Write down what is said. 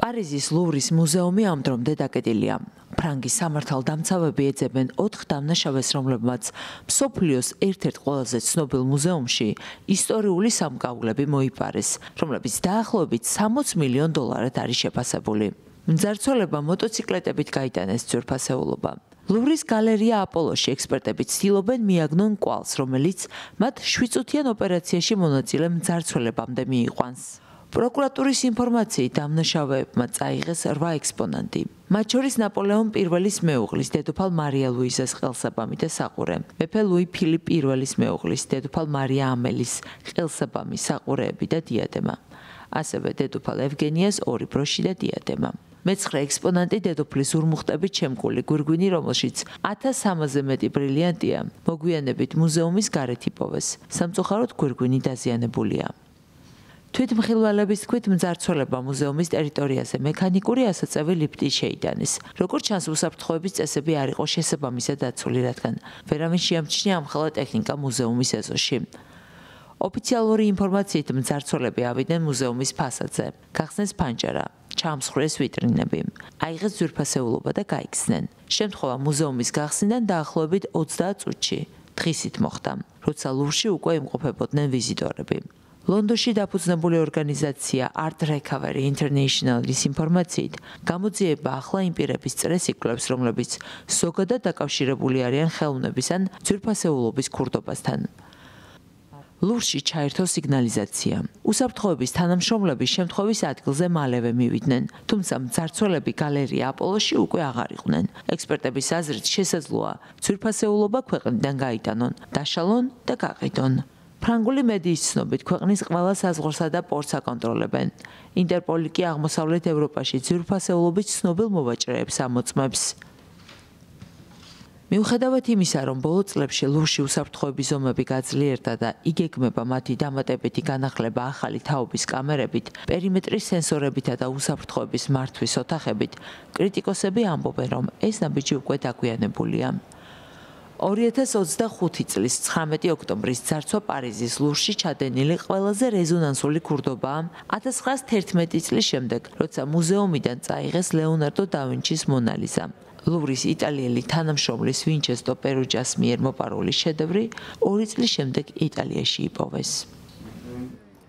პარიზის ლუვრის მუზეუმი ამ დრომდე დაკეტილია. ფრანგის სამართალდამცავები ეძებენ 4 დამნაშავეს, რომლებმაც მსოფლიოს ერთ-ერთ ყველაზე ცნობილ მუზეუმში ისტორიული სამკაულები მოიპარეს, რომლებიც დაახლოებით $60 მილიონ არის შეფასებული. მძარცველებმა მოტოციკლეტებით გაიტანეს ძვირფასეულობა. ლუვრის გალერეა აპოლოში ექსპერტები ცდილობენ მიაგნონ კვალს, რომელიც მათ 7-წუთიან ოპერაციაში მონაწილე მძარცველებამდე მიიყვანს. პროკურატურის ინფორმაციით დამნაშავეებმა წაიღეს 8 ექსპონატი. მათ შორის ნაპოლეონ პირველის მეუღლის დედოფალ მარია ლუიზას ყელსაბამი და საყურე, მეფე ლუი ფილიპ პირველის მეუღლის დედოფალ მარია ამელის ყელსაბამი, საყურეები და დიადემა. ასევე დედოფალ ევგენიას 2 ბროში და დიადემა. მე-9 ექსპონატი დედოფლის ურმუხტებით შემკული გვირგვინი, რომელშიც 1300-ზე მეტი ბრილიანტია, მოგვიანებით მუზეუმის გარეთ იპოვეს. სამწუხაროდ გვირგვინი დაზიანებულია. თვითმხილველების თქმით, მძარცველებმა მუზეუმის ტერიტორიაზე მექანიკური ასაწევი ლიფტი შეიტანეს. როგორც ჩანს, უსაფრთხოების წესები არ იყო შესაბამისად დაცული, რადგან ვერავინ შეამჩნია ამხელა ტექნიკა მუზეუმის ეზოში. ოფიციალური ინფორმაციით მძარცველები ავიდნენ მუზეუმის ფასადზე, გახსნეს ფანჯარა, ჩაამსხვრეს ვიტრინები, აიღეს ძვირფასეულობა და გაიქცნენ. შემთხვევა მუზეუმის გახსნიდან დაახლოებით 30 წუთში დღისით მოხდა, როცა ლუვრში უკვე იმყოფებოდნენ ვიზიტორები. ლონდონში დაფუძნებული ორგანიზაცია Art Recovery International-ის ინფორმაციით, გამოძიება ახლა იმ პირების წრეს იკვლევს, რომლებიც ზოგადად დაკავშირებული არიან ხელოვნების ან ძვირფასეულობის ქურდობასთან. ლუვრში ჩაერთო სიგნალიზაცია. უსაფრთხოების თანამშრომლები შემთხვევის ადგილზე მალევე მივიდნენ, თუმცა მძარცველები გალერეა აპოლოში უკვე აღარ იყვნენ. ექსპერტების აზრით შესაძლოა ძვირფასეულობა ქვეყნიდან გაიტანონ, დაშალონ და გაყიდონ. ფრანგული მედიის ცნობით, ქვეყნის ყველა საზღვარსა და პორტს აკონტროლებენ. ინტერპოლი კი აღმოსავლეთ ევროპაში ძვირფასეულობით ცნობილ მოვაჭრეებს ამოწმებს. მიუხედავად იმისა, რომ ბოლო წლებში ლუვრში უსაფრთხოების ზომები გაძლიერდა და იგეგმება მათი დამატებითი განახლება ახალი თაობის კამერებით, პერიმეტრის სენსორებითა და უსაფრთხოების მართვის ოთახებით, კრიტიკოსები ამბობენ, რომ ეს ნაბიჯი უკვე დაგვიანებულია. 2025 წლის 19 ოქტომბრის ძარცვა პარიზის ლუვრში ჩადენილი ყველაზე რეზონანსული ქურდობაა 1911 წლის შემდეგ, როცა მუზეუმიდან წაიღეს ლეონარდო და ვინჩის მონა ლიზა. ლუვრის იტალიელი თანამშრომლის ვინჩესტო პერუჯას მიერ მოპარული შედევრი 2 წლის შემდეგ იტალიაში იპოვეს.